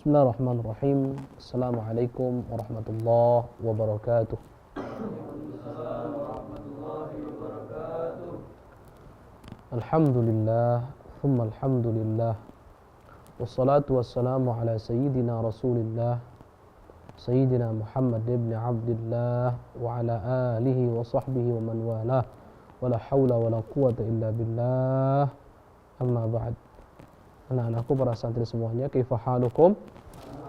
Bismillahirrahmanirrahim. Assalamualaikum warahmatullahi wabarakatuh. Alhamdulillah, thumma alhamdulillah. Wassalatu wassalamu ala sayyidina Rasulillah, Sayyidina Muhammad ibn Abdullah wa ala alihi wa sahbihi wa man walah. Wala hawla wala quwata illa billah. Amma ba'd. Anak-anakku, para santri semuanya, kaifa halukum?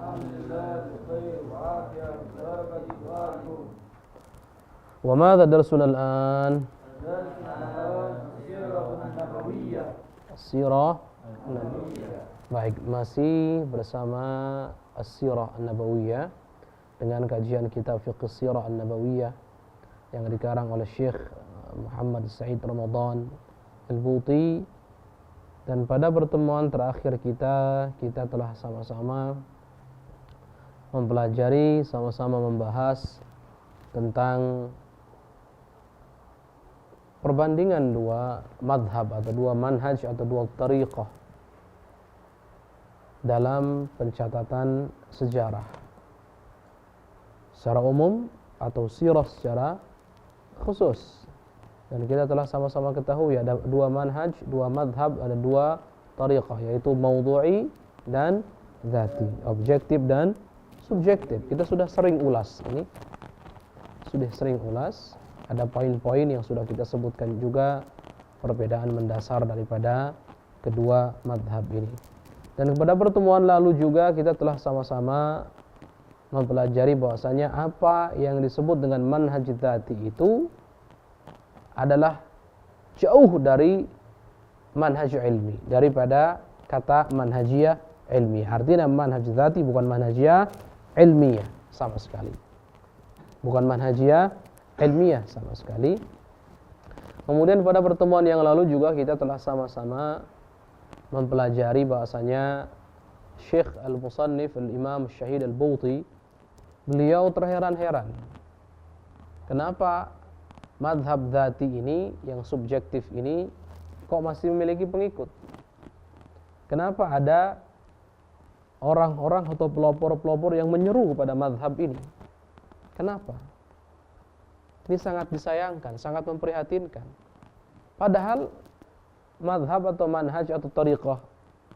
Alhamdulillah, bikhair wa afiyah, barakatuh barakatuh. Wa madza darsuna al-an? As-sirah an-nabawiyah. Baik, masih bersama As-sirah an-nabawiyah dengan kajian kitab Fiqh As-sirah an-nabawiyah yang dikarang oleh Syekh Muhammad Sa'id Ramadan Al-Buti. Dan pada pertemuan terakhir kita telah sama-sama mempelajari, sama-sama membahas tentang perbandingan dua madhab atau dua manhaj atau dua tariqah dalam pencatatan sejarah secara umum atau sirah secara khusus. Dan kita telah sama-sama ketahui ada dua manhaj, dua madhab, ada dua tariqah, yaitu mawdu'i dan dhati, objektif dan subjektif. Kita sudah sering ulas ini. Ada poin-poin yang sudah kita sebutkan juga, perbedaan mendasar daripada kedua madhab ini. Dan pada pertemuan lalu juga kita telah sama-sama mempelajari bahwasanya apa yang disebut dengan manhaj dhati itu adalah jauh dari manhaj ilmi, daripada kata manhajiyah ilmiah. Artinya manhaj dhati bukan manhajiyah ilmiah sama sekali. Bukan manhajiyah ilmiah sama sekali. Kemudian pada pertemuan yang lalu juga kita telah sama-sama mempelajari bahasanya Syekh Al-Musannif Al-Imam Syahid Al-Buti, beliau terheran-heran kenapa madhab dhati ini yang subjektif ini kok masih memiliki pengikut. Kenapa ada orang-orang atau pelopor-pelopor yang menyeru kepada madhab ini? Kenapa? Ini sangat disayangkan, sangat memprihatinkan. Padahal madhab atau manhaj atau tariqah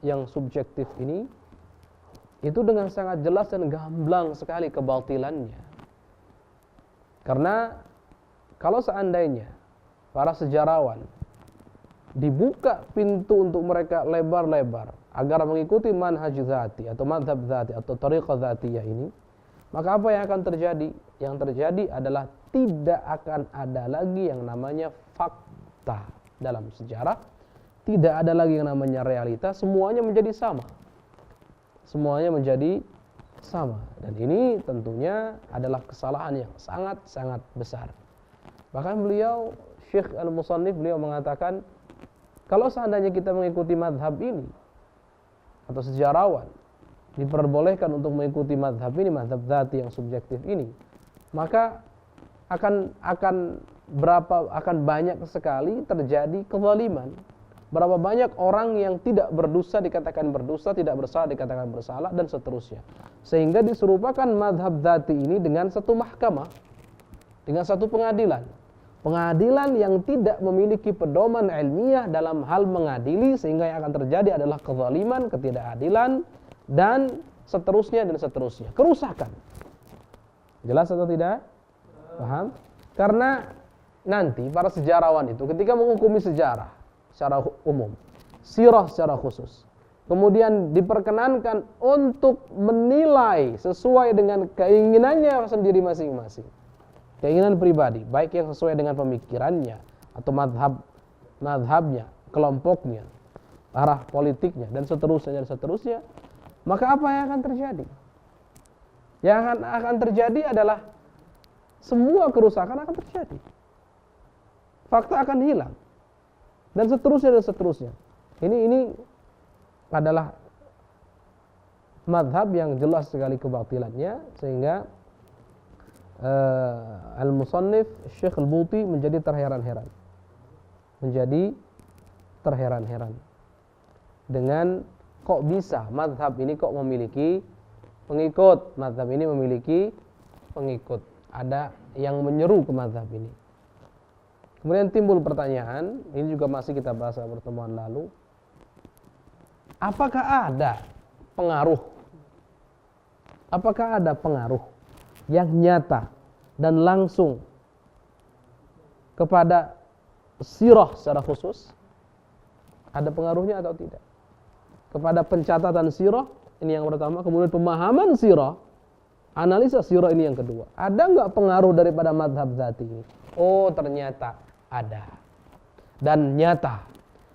yang subjektif ini itu dengan sangat jelas dan gamblang sekali kebatilannya. Karena kalau seandainya para sejarawan dibuka pintu untuk mereka lebar-lebar agar mengikuti manhaj dhati atau madhab dhati atau tariqah dhatiyah ini, maka apa yang akan terjadi? Yang terjadi adalah tidak akan ada lagi yang namanya fakta dalam sejarah, tidak ada lagi yang namanya realita, semuanya menjadi sama. Semuanya menjadi sama. Dan ini tentunya adalah kesalahan yang sangat-sangat besar. Bahkan beliau, Syekh Al-Musannif, beliau mengatakan kalau seandainya kita mengikuti madhab ini atau sejarawan diperbolehkan untuk mengikuti madhab ini, madhab dhati yang subjektif ini, maka akan banyak sekali terjadi kezaliman. Berapa banyak orang yang tidak berdosa dikatakan berdosa, tidak bersalah dikatakan bersalah, dan seterusnya. Sehingga diserupakan madhab dhati ini dengan satu mahkamah, dengan satu pengadilan. Pengadilan yang tidak memiliki pedoman ilmiah dalam hal mengadili, sehingga yang akan terjadi adalah kezaliman, ketidakadilan, dan seterusnya. Kerusakan. Jelas atau tidak? Paham? Karena nanti para sejarawan itu ketika menghukumi sejarah secara umum, sirah secara khusus, kemudian diperkenankan untuk menilai sesuai dengan keinginannya sendiri masing-masing, keinginan pribadi, baik yang sesuai dengan pemikirannya atau madhabnya, kelompoknya, arah politiknya, dan seterusnya. Maka apa yang akan terjadi? Yang akan terjadi adalah semua kerusakan akan terjadi. Fakta akan hilang. Dan seterusnya. Ini adalah madhab yang jelas sekali kebatilannya, sehingga Al-Musannif Syekh Al-Buti menjadi terheran-heran dengan kok bisa madhab ini kok memiliki pengikut. Mazhab ini memiliki pengikut. Ada yang menyeru ke mazhab ini. Kemudian timbul pertanyaan, ini juga masih kita bahas pada pertemuan lalu. Apakah ada pengaruh? Apakah ada pengaruh yang nyata dan langsung kepada sirah secara khusus? Ada pengaruhnya atau tidak? Kepada pencatatan sirah, ini yang pertama. Kemudian pemahaman sirah, analisa sirah ini yang kedua. Ada nggak pengaruh daripada mazhab dzati ini? Oh, ternyata ada. Dan nyata.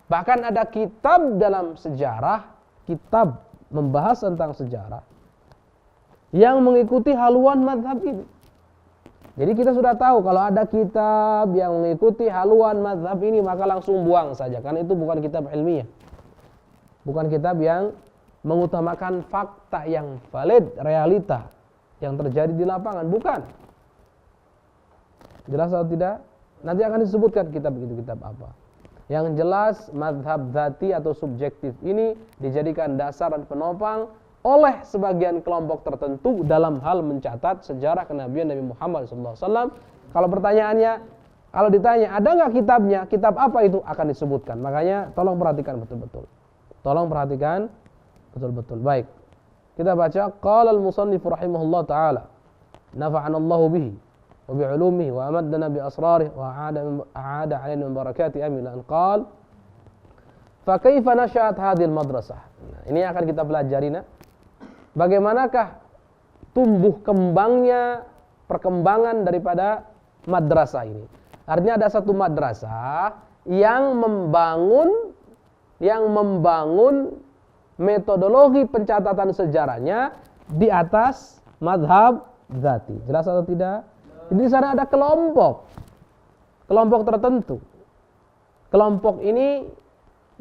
Bahkan ada kitab dalam sejarah, kitab membahas tentang sejarah, yang mengikuti haluan mazhab ini. Jadi kita sudah tahu kalau ada kitab yang mengikuti haluan mazhab ini, maka langsung buang saja, karena itu bukan kitab ilmiah. Bukan kitab yang mengutamakan fakta yang valid, realita yang terjadi di lapangan, bukan. Jelas atau tidak? Nanti akan disebutkan kitab itu kitab apa. Yang jelas mazhab dzati atau subjektif ini dijadikan dasar dan penopang oleh sebagian kelompok tertentu dalam hal mencatat sejarah kenabian Nabi Muhammad SAW. Kalau pertanyaannya, kalau ditanya ada nggak kitabnya, kitab apa itu, akan disebutkan. Makanya tolong perhatikan betul-betul. Tolong perhatikan betul-betul. Baik, kita baca. Qala al-musannif rahimahullah ta'ala, nafa'anallahu bihi wa bi'ulumihi wa amaddana bi asrarih wa a'ada alaina min barakati amilan. Qala fa kaifa nasha'at hadhihi al-madrasah. Nah, ini akan kita pelajari. Bagaimanakah tumbuh kembangnya perkembangan daripada madrasah ini? Artinya ada satu madrasah yang membangun metodologi pencatatan sejarahnya di atas mazhab dzati. Jelas atau tidak? Jadi di sana ada kelompok tertentu. Kelompok ini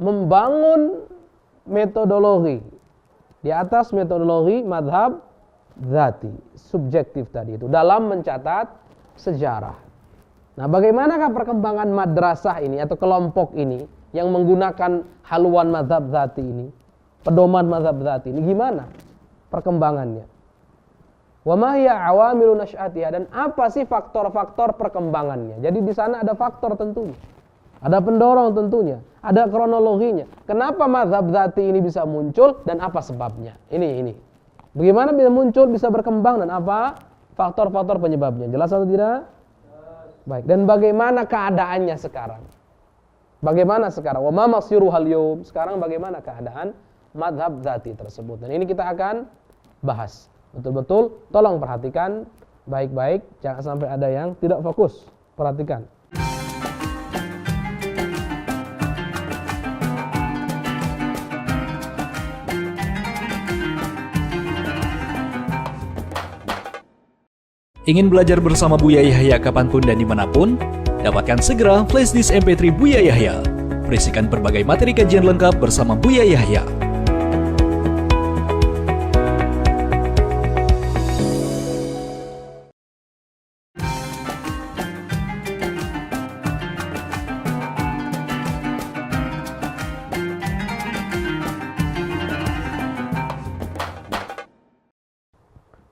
membangun metodologi di atas metodologi mazhab dzati, subjektif tadi itu, dalam mencatat sejarah. Nah, bagaimanakah perkembangan madrasah ini atau kelompok ini yang menggunakan haluan mazhab dzati ini, pedoman mazhab dzati ini, gimana perkembangannya? Wa ma hiya awamilu nash'atiha, dan apa sih faktor-faktor perkembangannya? Jadi di sana ada faktor tentunya. Ada pendorong tentunya, ada kronologinya. Kenapa mazhab dzati ini bisa muncul dan apa sebabnya? Ini. Bagaimana bisa muncul, bisa berkembang, dan apa faktor-faktor penyebabnya? Jelas atau tidak? Baik. Dan bagaimana keadaannya sekarang? Bagaimana sekarang? Wa ma masiruhal yaum? Sekarang bagaimana keadaan mazhab dzati tersebut? Dan ini kita akan bahas betul-betul. Tolong perhatikan baik-baik, jangan sampai ada yang tidak fokus. Perhatikan. Ingin belajar bersama Buya Yahya kapanpun dan dimanapun? Dapatkan segera flashdisk MP3 Buya Yahya. Berisikan berbagai materi kajian lengkap bersama Buya Yahya.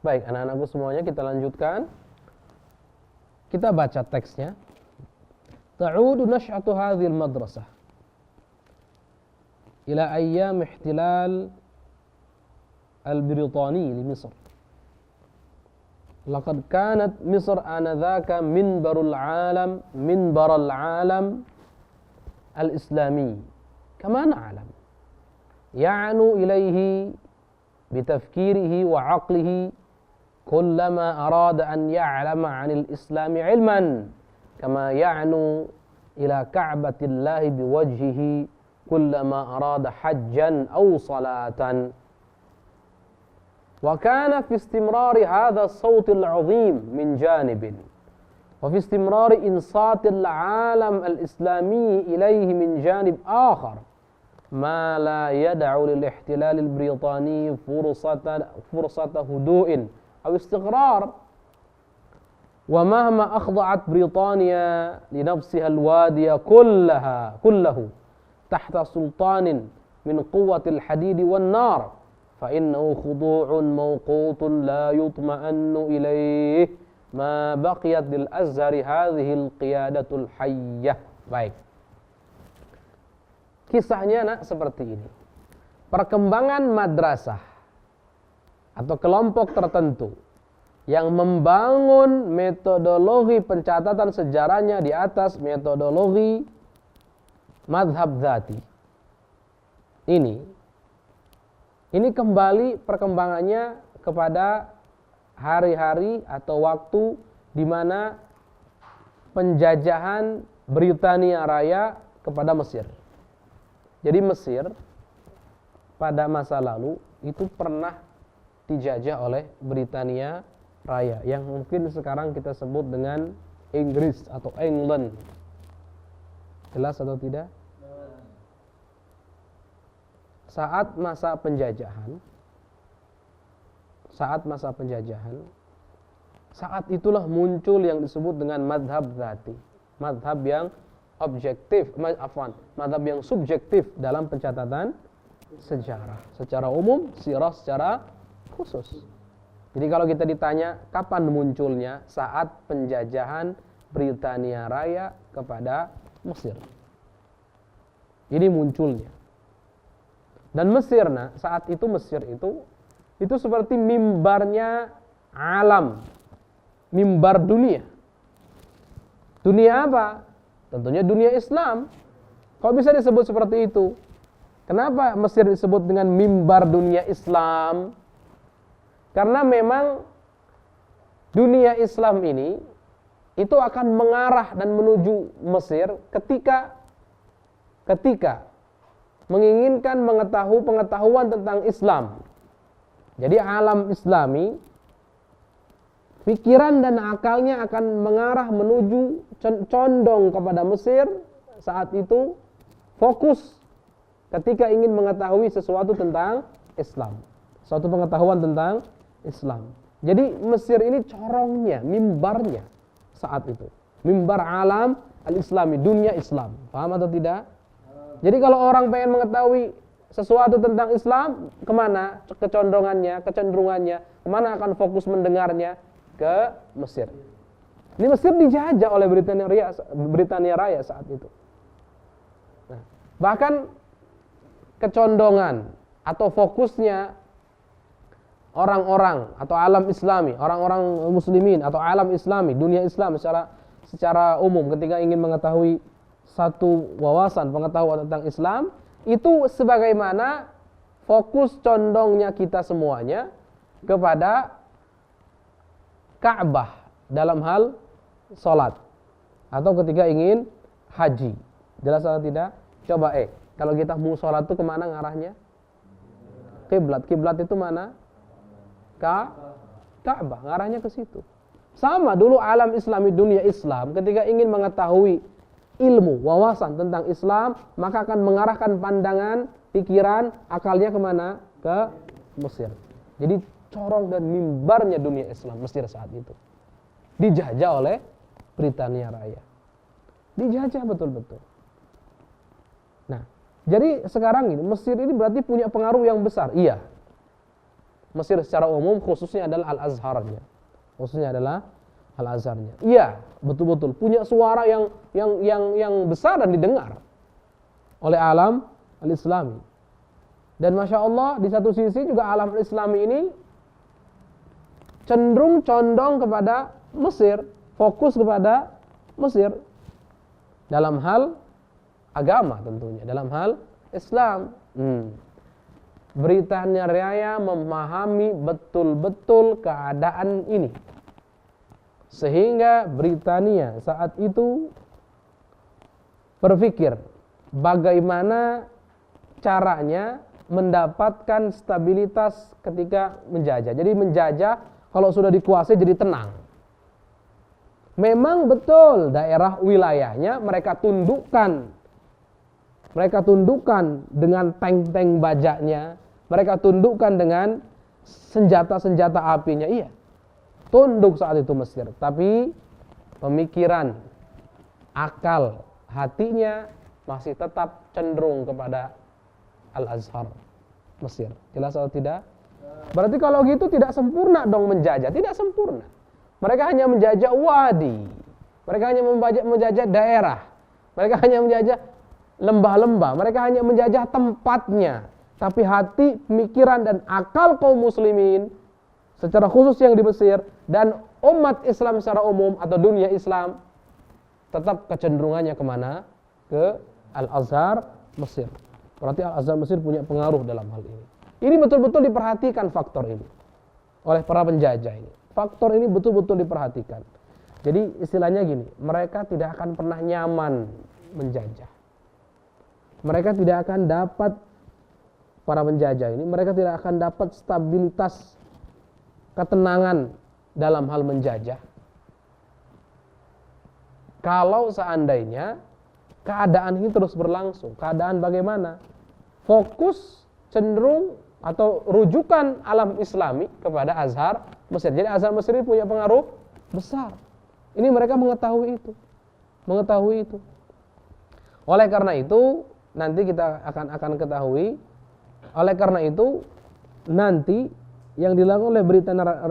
Baik, anak-anakku semuanya, kita lanjutkan. Kita baca teksnya. Ta'udu nash'atu hadhil madrasah ila ayyam ihtilal al-Britani li Misr. Laqad kanat Misr anadhaka minbarul alam al-islami kama na'lam. Ya'nu ilayhi bitafkirihi wa 'aqlihi كلما أراد أن يعلم عن الإسلام علما كما يعنو إلى كعبة الله بوجهه كلما أراد حجا أو صلاة. وكان في استمرار هذا الصوت العظيم من جانب وفي استمرار إنصات العالم الإسلامي إليه من جانب آخر ما لا يدع للاحتلال البريطاني فرصة هدوء أو استقرار. ومهما أخضعت بريطانيا لنفسها الوادي كله تحت سلطان من قوة الحديد والنار fa innahu khudu'un mawqutun la yutma'annu ilaih ma baqiyat lil azhari hadhil qiyadatul hayyah. Baik. Kisahnya nak seperti ini. Perkembangan madrasah atau kelompok tertentu yang membangun metodologi pencatatan sejarahnya di atas metodologi madhab dzati. Ini kembali perkembangannya kepada hari-hari atau waktu di mana penjajahan Britania Raya kepada Mesir. Jadi Mesir pada masa lalu itu pernah dijajah oleh Britania Raya yang mungkin sekarang kita sebut dengan Inggris atau England. Jelas atau tidak? Saat masa penjajahan, saat itulah muncul yang disebut dengan madhab dzati, madhab yang objektif, madhab yang subjektif dalam pencatatan sejarah secara umum, sirah secara khusus. Jadi kalau kita ditanya kapan munculnya, saat penjajahan Britania Raya kepada Mesir. Ini munculnya. Dan Mesir, saat itu Mesir itu seperti mimbarnya alam, mimbar dunia. Dunia apa? Tentunya dunia Islam. Kok bisa disebut seperti itu? Kenapa Mesir disebut dengan mimbar dunia Islam? Karena memang dunia Islam ini itu akan mengarah dan menuju Mesir ketika menginginkan pengetahuan tentang Islam. Jadi alam Islami, pikiran dan akalnya akan mengarah menuju condong kepada Mesir saat itu, fokus ketika ingin mengetahui sesuatu tentang Islam, suatu pengetahuan tentang Islam. Jadi Mesir ini corongnya, mimbarnya saat itu, mimbar alam al-Islami, dunia Islam. Paham atau tidak? Jadi kalau orang pengen mengetahui sesuatu tentang Islam, kemana kecenderungannya, kemana akan fokus mendengarnya? Ke Mesir. Ini Mesir dijajah oleh Britania Raya saat itu. Nah, bahkan kecondongan atau fokusnya orang-orang atau alam Islami, orang-orang muslimin atau alam Islami, dunia Islam secara umum ketika ingin mengetahui satu wawasan pengetahuan tentang Islam, itu sebagaimana fokus condongnya kita semuanya kepada Ka'bah dalam hal sholat atau ketika ingin haji. Jelas atau tidak? Coba kalau kita mau sholat itu kemana ngarahnya? Kiblat itu mana? Ka'bah, ngarahnya ke situ. Sama dulu alam Islami, dunia Islam ketika ingin mengetahui ilmu, wawasan tentang Islam, maka akan mengarahkan pandangan, pikiran, akalnya kemana? Ke Mesir. Jadi corong dan mimbarnya dunia Islam Mesir saat itu dijajah oleh Britania Raya. Dijajah betul-betul. Nah, jadi sekarang ini Mesir ini berarti punya pengaruh yang besar. Iya. Mesir secara umum khususnya adalah Al-Azharnya. Iya, betul-betul punya suara yang besar dan didengar oleh alam al-Islami. Dan Masya Allah di satu sisi juga alam al-Islami ini cenderung condong kepada Mesir, fokus kepada Mesir dalam hal agama tentunya, dalam hal Islam. Britania Raya memahami betul-betul keadaan ini. Sehingga Britania saat itu berpikir bagaimana caranya mendapatkan stabilitas ketika menjajah. Jadi menjajah kalau sudah dikuasai jadi tenang. Memang betul daerah wilayahnya mereka tundukkan. Mereka tundukkan dengan tank-tank bajaknya. Mereka tundukkan dengan senjata-senjata apinya. Iya. Tunduk saat itu Mesir, tapi pemikiran, akal, hatinya masih tetap cenderung kepada Al-Azhar Mesir. Jelas atau tidak? Berarti kalau gitu tidak sempurna dong menjajah, tidak sempurna. Mereka hanya menjajah wadi, mereka hanya menjajah daerah, mereka hanya menjajah lembah-lembah, mereka hanya menjajah tempatnya. Tapi hati, pemikiran dan akal kaum muslimin secara khusus yang di Mesir dan umat Islam secara umum atau dunia Islam tetap kecenderungannya kemana? Ke Al-Azhar Mesir. Berarti Al-Azhar Mesir punya pengaruh dalam hal ini. Ini betul-betul diperhatikan faktor ini oleh para penjajah ini. Faktor ini betul-betul diperhatikan. Jadi istilahnya gini, mereka tidak akan pernah nyaman menjajah. Mereka tidak akan dapat, para penjajah ini, mereka tidak akan dapat stabilitas, ketenangan dalam hal menjajah. Kalau seandainya keadaan ini terus berlangsung, keadaan bagaimana? Fokus cenderung atau rujukan alam Islami kepada Azhar Mesir. Jadi Azhar Mesir ini punya pengaruh besar. Ini mereka mengetahui itu. Oleh karena itu, nanti kita akan ketahui. Oleh karena itu, nanti yang dilakukan oleh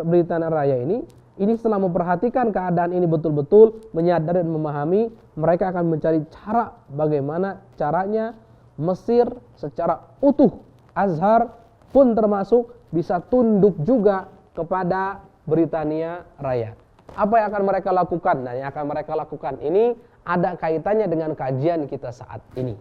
Britania Raya ini setelah memperhatikan keadaan ini betul-betul, menyadari dan memahami, mereka akan mencari cara bagaimana caranya Mesir secara utuh, Azhar pun termasuk, bisa tunduk juga kepada Britania Raya. Apa yang akan mereka lakukan? Nah, yang akan mereka lakukan ini ada kaitannya dengan kajian kita saat ini.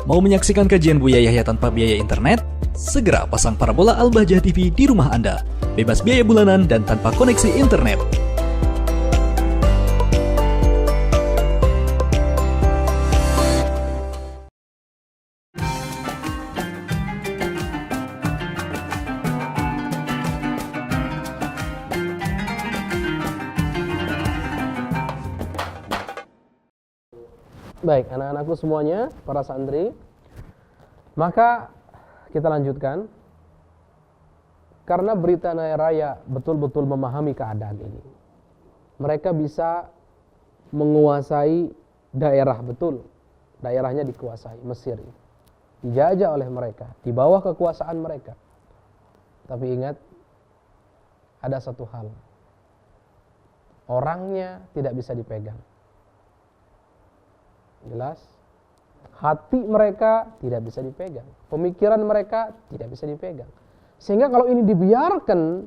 Mau menyaksikan kajian Buya Yahya tanpa biaya internet? Segera pasang parabola Al-Bahjah TV di rumah Anda. Bebas biaya bulanan dan tanpa koneksi internet. Baik, anak-anakku semuanya, para santri, maka kita lanjutkan. Karena Britania Raya betul-betul memahami keadaan ini, mereka bisa menguasai daerah, betul, daerahnya dikuasai, Mesir dijajah oleh mereka, di bawah kekuasaan mereka. Tapi ingat, ada satu hal, orangnya tidak bisa dipegang. Jelas? Hati mereka tidak bisa dipegang, pemikiran mereka tidak bisa dipegang. Sehingga kalau ini dibiarkan,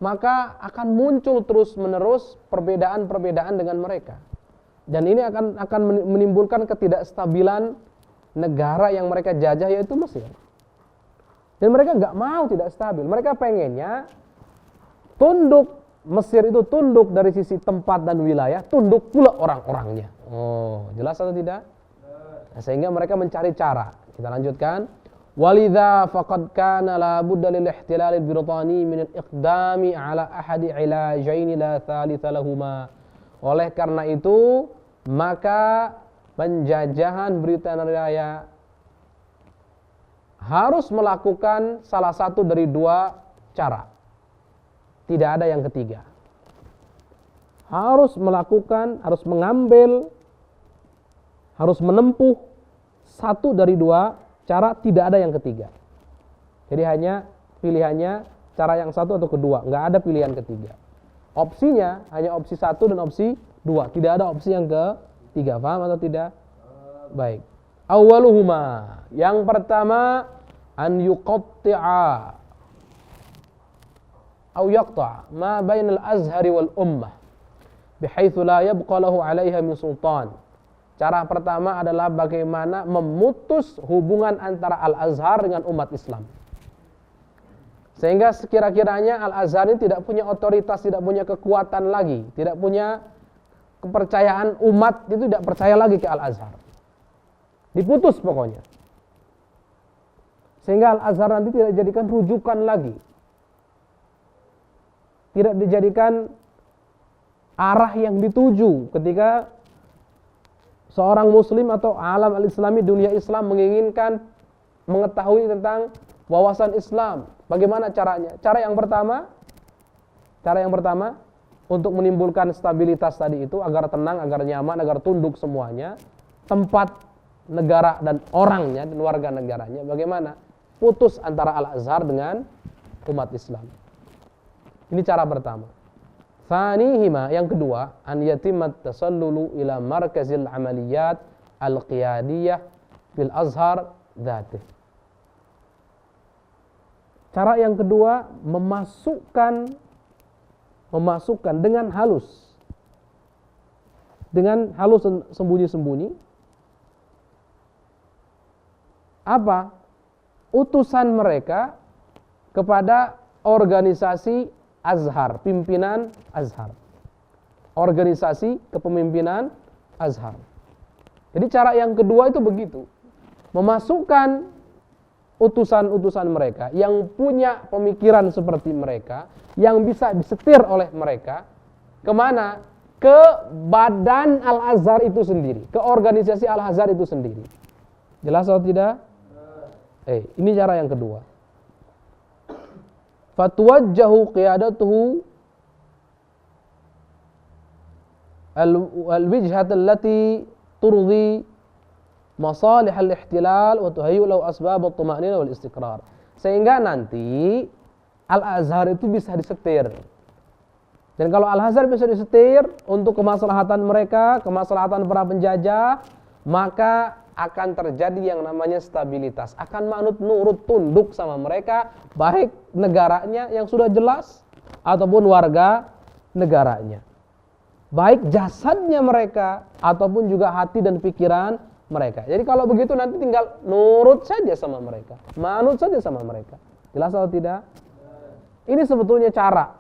maka akan muncul terus-menerus perbedaan-perbedaan dengan mereka. Dan ini akan menimbulkan ketidakstabilan negara yang mereka jajah, yaitu Mesir. Dan mereka nggak mau tidak stabil. Mereka pengennya tunduk, Mesir itu tunduk dari sisi tempat dan wilayah, tunduk pula orang-orangnya. Oh, jelas atau tidak? Nah, sehingga mereka mencari cara. Kita lanjutkan. Walidha faqad kana la budda lil ihtilal al Britani min al iqdami ala ahadi ilajaini la thalitha lahuma. Oleh karena itu, maka penjajahan Britania Raya harus melakukan salah satu dari dua cara. Tidak ada yang ketiga. Harus melakukan, harus mengambil, harus menempuh satu dari dua cara, tidak ada yang ketiga. Jadi hanya pilihannya cara yang satu atau kedua, nggak ada pilihan ketiga. Opsinya hanya opsi satu dan opsi dua, tidak ada opsi yang ketiga. Paham atau tidak? Baik. Awwaluhuma, yang pertama, an yuqatti'a aw yaqta' ma bainal azhari wal ummah bihaitsu la yabqa lahu 'alaiha min sultan. Cara pertama adalah bagaimana memutus hubungan antara Al-Azhar dengan umat Islam. Sehingga sekira-kiranya Al-Azhar ini tidak punya otoritas, tidak punya kekuatan lagi, tidak punya kepercayaan, umat itu tidak percaya lagi ke Al-Azhar. Diputus pokoknya. Sehingga Al-Azhar nanti tidak dijadikan rujukan lagi. Tidak dijadikan arah yang dituju ketika seorang muslim atau alam al-islami, dunia Islam menginginkan mengetahui tentang wawasan Islam. Bagaimana caranya? Cara yang pertama, Cara yang pertama, untuk menimbulkan stabilitas tadi itu, agar tenang, agar nyaman, agar tunduk semuanya, tempat, negara, dan orangnya, dan warga negaranya, bagaimana? Putus antara Al-Azhar dengan umat Islam. Ini cara pertama. Tsanihima, yang kedua, an yatimmat tasallulu ila markazil amaliyat al-qiyadiyah fil Azhar dzatih. Cara yang kedua, memasukkan dengan halus sembunyi-sembunyi apa? Utusan mereka kepada organisasi Azhar, pimpinan Azhar. Organisasi kepemimpinan Azhar. Jadi cara yang kedua itu begitu. Memasukkan utusan-utusan mereka yang punya pemikiran seperti mereka, yang bisa disetir oleh mereka, kemana? Ke badan Al-Azhar itu sendiri, ke organisasi Al-Azhar itu sendiri. Jelas atau tidak? Ini cara yang kedua. Fatwajjahu qiyadatuhu al-wijhat allati turdi masalih al-ihtilal wa tuhayyu lahu asbab at-tuma'ninah wal istiqrar. Sehingga nanti Al-Azhar itu bisa disetir. Dan kalau Al-Azhar bisa disetir untuk kemaslahatan mereka, kemaslahatan para penjajah, maka akan terjadi yang namanya stabilitas. Akan manut nurut tunduk sama mereka, baik negaranya yang sudah jelas ataupun warga negaranya. Baik jasadnya mereka ataupun juga hati dan pikiran mereka. Jadi kalau begitu nanti tinggal nurut saja sama mereka, manut saja sama mereka. Jelas atau tidak? Ini sebetulnya cara.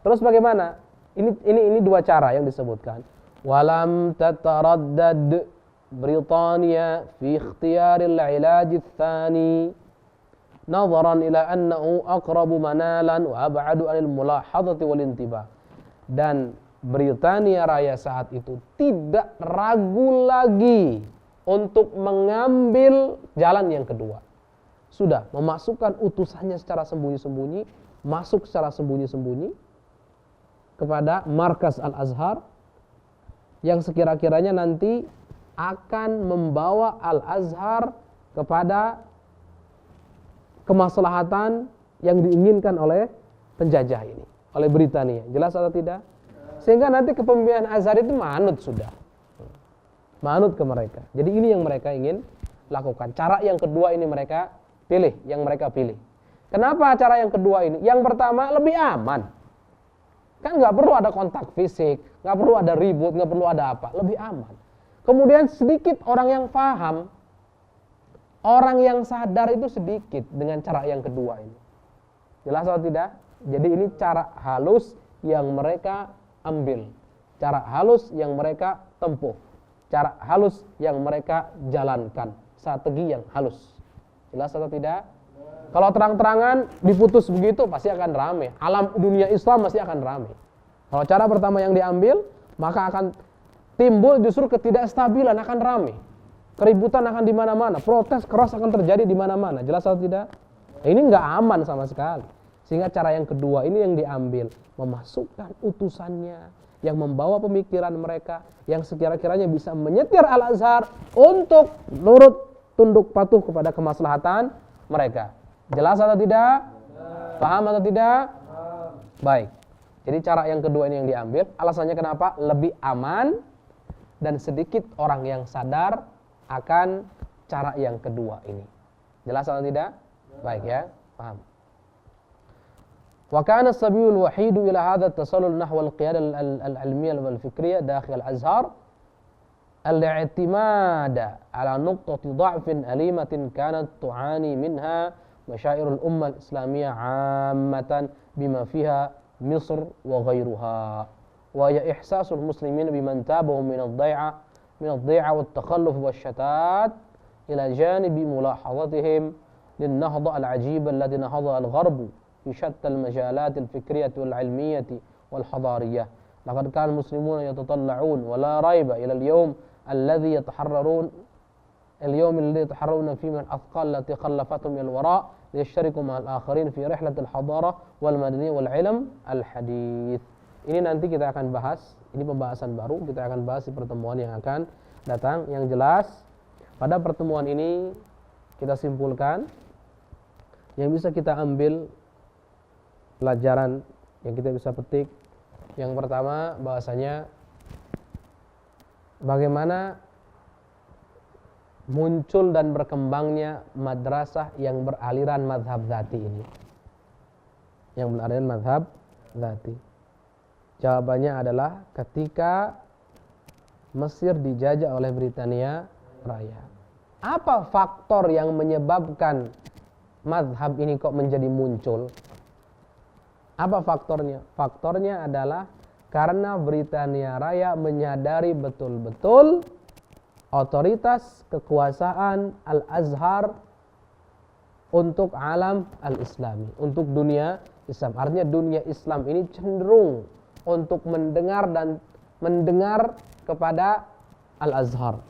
Terus bagaimana? Ini dua cara yang disebutkan. Walam tataraddad Britania fi ikhtiyaril ilaj tsani nazaran ila annahu aqrabu manalan wa ab'adu anil mulahadati wal intibah. Dan Britania Raya saat itu tidak ragu lagi untuk mengambil jalan yang kedua. Sudah memasukkan utusannya secara sembunyi-sembunyi, masuk secara sembunyi-sembunyi kepada markas Al-Azhar yang sekira-kiranya nanti akan membawa Al-Azhar kepada kemaslahatan yang diinginkan oleh penjajah ini, oleh Britania. Jelas atau tidak? Sehingga nanti kepemimpinan Azhar itu manut sudah. Manut ke mereka. Jadi ini yang mereka ingin lakukan. Cara yang kedua ini mereka pilih, yang mereka pilih. Kenapa cara yang kedua ini? Yang pertama lebih aman. Kan nggak perlu ada kontak fisik, nggak perlu ada ribut, nggak perlu ada apa. Lebih aman. Kemudian sedikit orang yang paham, orang yang sadar itu sedikit dengan cara yang kedua ini. Jelas atau tidak? Jadi ini cara halus yang mereka ambil. Cara halus yang mereka tempuh. Cara halus yang mereka jalankan. Strategi yang halus. Jelas atau tidak? Kalau terang-terangan diputus begitu pasti akan ramai. Alam dunia Islam pasti akan ramai. Kalau cara pertama yang diambil, maka akan timbul justru ketidakstabilan, akan ramai. Keributan akan di mana-mana, protes keras akan terjadi di mana-mana. Jelas atau tidak? Ini nggak aman sama sekali. Sehingga cara yang kedua ini yang diambil, memasukkan utusannya yang membawa pemikiran mereka, yang sekira-kiranya bisa menyetir Al-Azhar untuk nurut tunduk patuh kepada kemaslahatan mereka. Jelas atau tidak? Paham atau tidak? Baik. Jadi cara yang kedua ini yang diambil, alasannya kenapa? Lebih aman dan sedikit orang yang sadar akan cara yang kedua ini. Jelas atau tidak? Baik ya, paham. Wa kana as-sabilul wahid ila hadha at-tasallul nahwa al-qiyada al-ilmiyya wal-fikriyya dakhil al-Azhar al-i'timad ala nuqtati dha'fin alimatin kanat tu'ani minha masyairul ummah al-islamiyyah 'ammatan bima fiha Misr wa ghairuha. وهي إحساس المسلمين بمن تابهم من الضيعة والتخلف والشتات إلى جانب ملاحظتهم للنهضة العجيبة التي نهضها الغرب في شتى المجالات الفكرية والعلمية والحضارية. لقد كان المسلمون يتطلعون ولا ريب إلى اليوم الذي يتحررون فيه من الأثقال التي خلفتهم إلى الوراء liyashtariku ma'al akharin fi rihlatil hadarah wal madaniyah wal ilm al hadits. Ini nanti kita akan bahas, ini pembahasan baru, kita akan bahas di pertemuan yang akan datang. Yang jelas pada pertemuan ini kita simpulkan yang bisa kita ambil pelajaran yang kita bisa petik. Yang pertama bahasanya bagaimana muncul dan berkembangnya madrasah yang beraliran mazhab dzati ini. Yang beraliran mazhab dzati. Jawabannya adalah ketika Mesir dijajah oleh Britania Raya. Apa faktor yang menyebabkan mazhab ini kok menjadi muncul? Apa faktornya? Faktornya adalah karena Britania Raya menyadari betul-betul otoritas kekuasaan Al-Azhar untuk alam al-Islami, untuk dunia Islam. Artinya dunia Islam ini cenderung untuk mendengar kepada Al-Azhar,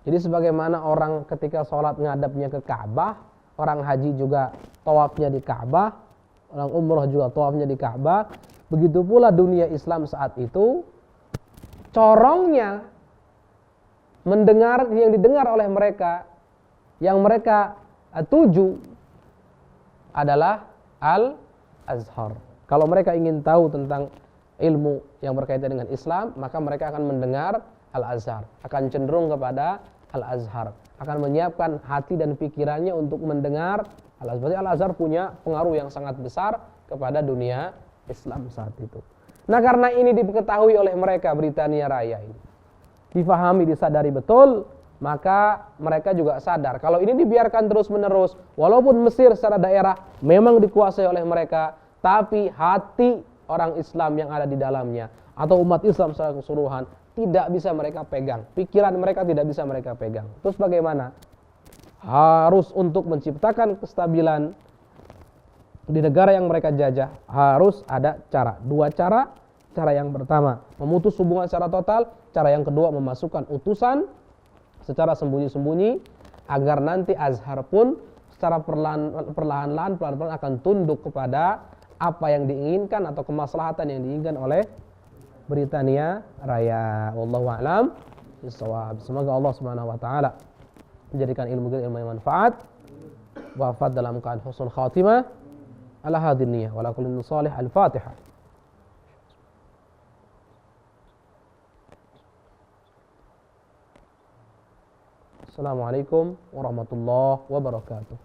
Jadi sebagaimana orang ketika sholat ngadapnya ke Ka'bah, orang haji juga tawafnya di Ka'bah, orang umroh juga tawafnya di Ka'bah, begitu pula dunia Islam saat itu corongnya mendengar yang didengar oleh mereka, yang mereka tuju adalah Al-Azhar. Kalau mereka ingin tahu tentang ilmu yang berkaitan dengan Islam, maka mereka akan mendengar Al-Azhar, akan cenderung kepada Al-Azhar, akan menyiapkan hati dan pikirannya untuk mendengar Al-Azhar. Berarti Al-Azhar punya pengaruh yang sangat besar kepada dunia Islam saat itu. Nah, karena ini diketahui oleh mereka Britania Raya ini, difahami, disadari betul, maka mereka juga sadar kalau ini dibiarkan terus-menerus, walaupun Mesir secara daerah memang dikuasai oleh mereka, tapi hati orang Islam yang ada di dalamnya atau umat Islam secara keseluruhan tidak bisa mereka pegang, pikiran mereka tidak bisa mereka pegang. Terus bagaimana? Harus untuk menciptakan kestabilan di negara yang mereka jajah, harus ada cara. Dua cara. Cara yang pertama, memutus hubungan secara total. Cara yang kedua, memasukkan utusan secara sembunyi-sembunyi, agar nanti Azhar pun secara perlahan-lahan akan tunduk kepada apa yang diinginkan atau kemaslahatan yang diinginkan oleh Britania Raya. Wallahu a'lam bishawab. Semoga Allah Subhanahu wa taala menjadikan ilmu kita ilmu yang manfaat, wafat dalam keadaan husnul khatimah, ala hadhihi niyyah wa ala kulli salih. Al-Fatihah. Assalamualaikum warahmatullahi wabarakatuh.